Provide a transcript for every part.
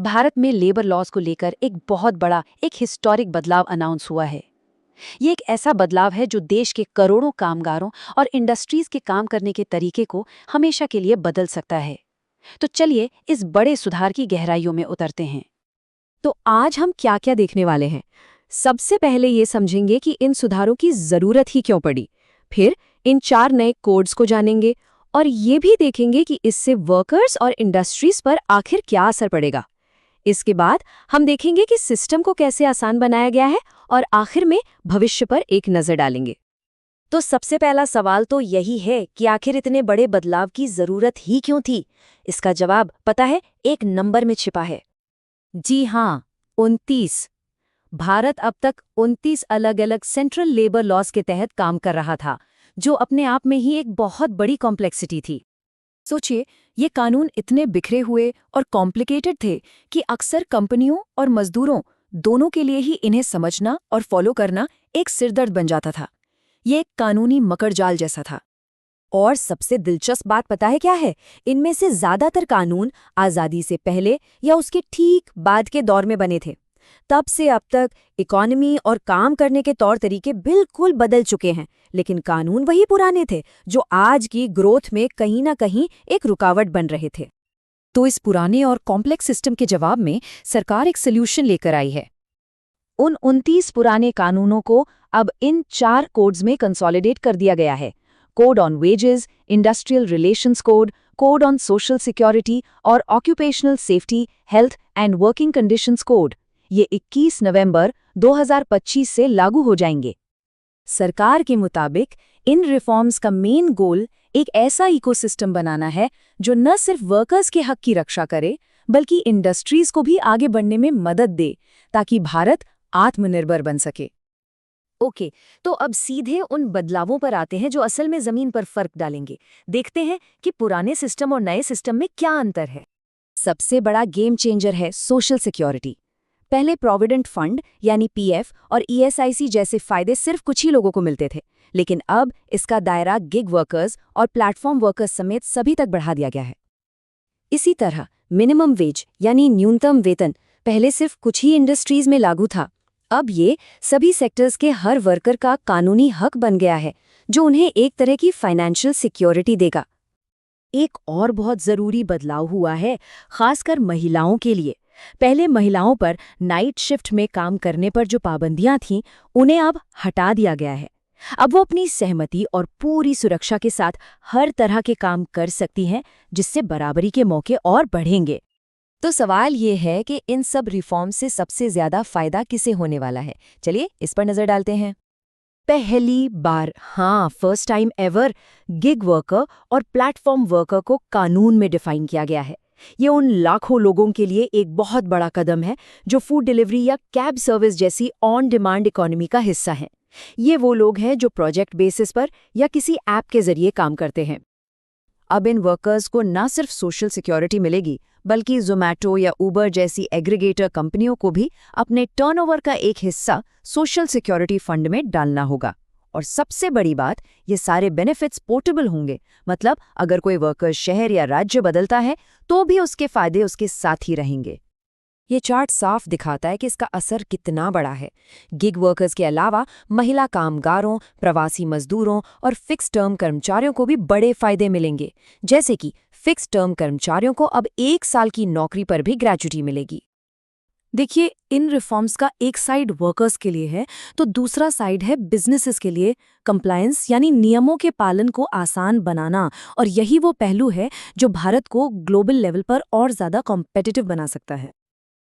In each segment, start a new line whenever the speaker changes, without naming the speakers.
भारत में labour laws को लेकर एक बहुत बड़ा एक हिस्टोरिक बदलाव अनाउंस हुआ है। ये एक ऐसा बदलाव है जो देश के करोड़ों कामगारों और इंडस्ट्रीज के काम करने के तरीके को हमेशा के लिए बदल सकता है। तो चलिए इस बड़े सुधार की गहराइयों में उतरते हैं।
तो आज हम क्या क्या देखने वाले हैं। सबसे पहले ये समझेंगे कि इन सुधारों की जरूरत ही क्यों पड़ी। फिर इन 4 नए कोड्स को जानेंगे और ये भी देखेंगे कि इससे वर्कर्स और इंडस्ट्रीज पर आखिर क्या असर पड़ेगा। इसके बाद हम देखेंगे कि सिस्टम को कैसे आसान बनाया गया है और आखिर में भविष्य पर एक नजर डालेंगे।
तो सबसे पहला सवाल तो यही है कि आखिर इतने बड़े बदलाव की जरूरत ही क्यों थी। इसका जवाब पता है, एक नंबर में छिपा है।
जी हाँ, 29। भारत अब तक 29 अलग अलग सेंट्रल लेबर लॉज के तहत काम कर रहा था, जो अपने आप में ही एक बहुत बड़ी कॉम्प्लेक्सिटी थी। सोचिए, ये कानून इतने बिखरे हुए और कॉम्प्लिकेटेड थे कि अक्सर कंपनियों और मजदूरों दोनों के लिए ही इन्हें समझना और फॉलो करना एक सिरदर्द बन जाता था। ये एक कानूनी मकड़जाल जैसा था। और सबसे दिलचस्प बात पता है क्या है? इनमें से ज्यादातर कानून आज़ादी से पहले या उसके ठीक बाद के दौर में बने थे। तब से अब तक इकोनॉमी और काम करने के तौर तरीके बिल्कुल बदल चुके हैं, लेकिन कानून वही पुराने थे जो आज की ग्रोथ में कहीं ना कहीं एक रुकावट बन रहे थे। तो इस पुराने और कॉम्प्लेक्स सिस्टम के जवाब में सरकार एक सोल्यूशन लेकर आई है।
उन 29 पुराने कानूनों को अब इन 4 कोड्स में कंसोलिडेट कर दिया गया है। Code on wages, industrial relations code, code on social security और occupational safety, health and working conditions code. ये 21 नवंबर 2025 से लागू हो जाएंगे।
सरकार के मुताबिक इन रिफॉर्म्स का मेन गोल एक ऐसा इकोसिस्टम बनाना है जो न सिर्फ वर्कर्स के हक की रक्षा करे, बल्कि इंडस्ट्रीज को भी आगे बढ़ने में मदद दे, ताकि भारत आत्मनिर्भर बन सके।
ओके, तो अब सीधे उन बदलावों पर आते हैं जो असल में जमीन पर फर्क डालेंगे। देखते हैं कि पुराने सिस्टम और नए सिस्टम में क्या अंतर है।
सबसे बड़ा गेम चेंजर है सोशल सिक्योरिटी। पहले प्रोविडेंट फंड यानी पीएफ और ईएसआईसी जैसे फायदे सिर्फ कुछ ही लोगों को मिलते थे, लेकिन अब इसका दायरा गिग वर्कर्स और प्लेटफॉर्म वर्कर्स समेत सभी तक बढ़ा दिया गया है। इसी तरह मिनिमम वेज यानी न्यूनतम वेतन पहले सिर्फ कुछ ही इंडस्ट्रीज में लागू था। अब ये सभी सेक्टर्स के हर वर्कर का कानूनी हक बन गया है, जो उन्हें एक तरह की फाइनेंशियल सिक्योरिटी देगा। एक और बहुत जरूरी बदलाव हुआ है, खासकर महिलाओं के लिए। पहले महिलाओं पर नाइट शिफ्ट में काम करने पर जो पाबंदियां थीं, उन्हें अब हटा दिया गया है। अब वो अपनी सहमति और पूरी सुरक्षा के साथ हर तरह के काम कर सकती हैं, जिससे बराबरी के मौके और बढ़ेंगे। तो सवाल ये है कि इन सब रिफॉर्म से सबसे ज्यादा फायदा किसे होने वाला है? चलिए इस पर नजर डालते हैं। पहली बार, हाँ, first time ever, gig worker और प्लेटफॉर्म वर्कर को कानून में डिफाइन किया गया है। ये उन लाखों लोगों के लिए एक बहुत बड़ा कदम है जो फूड डिलीवरी या कैब सर्विस जैसी ऑन डिमांड इकोनॉमी का हिस्सा हैं। ये वो लोग हैं जो प्रोजेक्ट बेसिस पर या किसी ऐप के जरिए काम करते हैं। अब इन वर्कर्स को न सिर्फ सोशल सिक्योरिटी मिलेगी, बल्कि ज़ोमैटो या उबर जैसी एग्रीगेटर कंपनियों को भी अपने टर्नओवर का एक हिस्सा सोशल सिक्योरिटी फंड में डालना होगा। और सबसे बड़ी बात, ये सारे बेनिफिट्स पोर्टेबल होंगे। मतलब अगर कोई वर्कर शहर या राज्य बदलता है तो भी उसके फायदे उसके साथ ही रहेंगे। ये चार्ट साफ दिखाता है कि इसका असर कितना बड़ा है। गिग वर्कर्स के अलावा महिला कामगारों, प्रवासी मजदूरों और फिक्स टर्म कर्मचारियों को भी बड़े फायदे मिलेंगे। जैसे कि फिक्स टर्म कर्मचारियों को अब 1 साल की नौकरी पर भी ग्रेच्युटी मिलेगी। देखिए, इन रिफॉर्म्स का एक साइड वर्कर्स के लिए है, तो दूसरा साइड है बिजनेसेस के लिए कंप्लायंस यानी नियमों के पालन को आसान बनाना। और यही वो पहलू है जो भारत को ग्लोबल लेवल पर और ज़्यादा कॉम्पिटिटिव बना सकता है।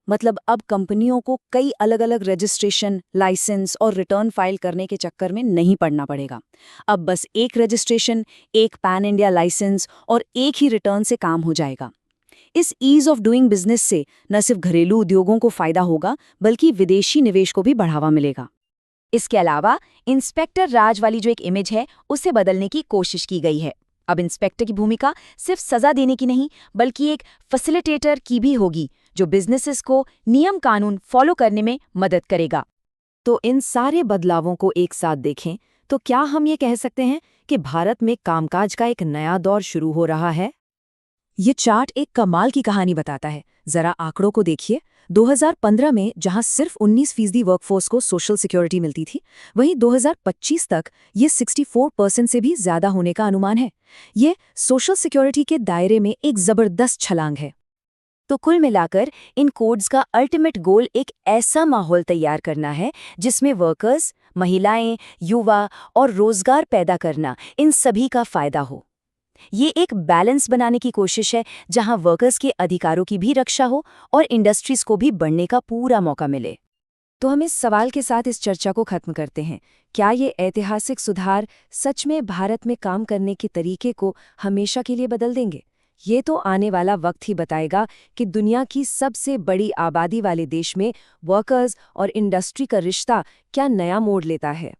मतलब अब कंपनियों को कई अलग अलग रजिस्ट्रेशन, लाइसेंस और रिटर्न फाइल करने के चक्कर में नहीं पड़ना पड़ेगा। अब बस एक रजिस्ट्रेशन, एक पैन इंडिया लाइसेंस और एक ही रिटर्न से काम हो जाएगा। इस ईज ऑफ डूइंग बिजनेस से न सिर्फ घरेलू उद्योगों को फायदा होगा, बल्कि विदेशी निवेश को भी बढ़ावा मिलेगा। इसके अलावा इंस्पेक्टर राज वाली जो एक इमेज है, उसे बदलने की कोशिश की गई है। अब इंस्पेक्टर की भूमिका सिर्फ सजा देने की नहीं, बल्कि एक फैसिलिटेटर की भी होगी, जो बिजनेसेस को नियम कानून फॉलो करने में मदद करेगा। तो इन सारे बदलावों को एक साथ देखें तो क्या हम ये कह सकते हैं कि भारत में कामकाज का एक नया दौर शुरू हो रहा है? ये चार्ट एक कमाल की कहानी बताता है। जरा आंकड़ों को देखिए। 2015 में जहां सिर्फ 19% वर्कफोर्स को सोशल सिक्योरिटी मिलती थी, वहीं 2025 तक ये 64% से भी ज्यादा होने का अनुमान है। ये सोशल सिक्योरिटी के दायरे में एक जबरदस्त छलांग है। तो कुल मिलाकर इन कोड्स का अल्टीमेट गोल एक ऐसा माहौल तैयार करना है जिसमें वर्कर्स, महिलाएं, युवा और रोजगार पैदा करना, इन सभी का फायदा हो। ये एक बैलेंस बनाने की कोशिश है जहां वर्कर्स के अधिकारों की भी रक्षा हो और इंडस्ट्रीज को भी बढ़ने का पूरा मौका मिले। तो हम इस सवाल के साथ इस चर्चा को खत्म करते हैं। क्या ये ऐतिहासिक सुधार सच में भारत में काम करने के तरीके को हमेशा के लिए बदल देंगे? ये तो आने वाला वक्त ही बताएगा कि दुनिया की सबसे बड़ी आबादी वाले देश में वर्कर्स और इंडस्ट्री का रिश्ता क्या नया मोड़ लेता है।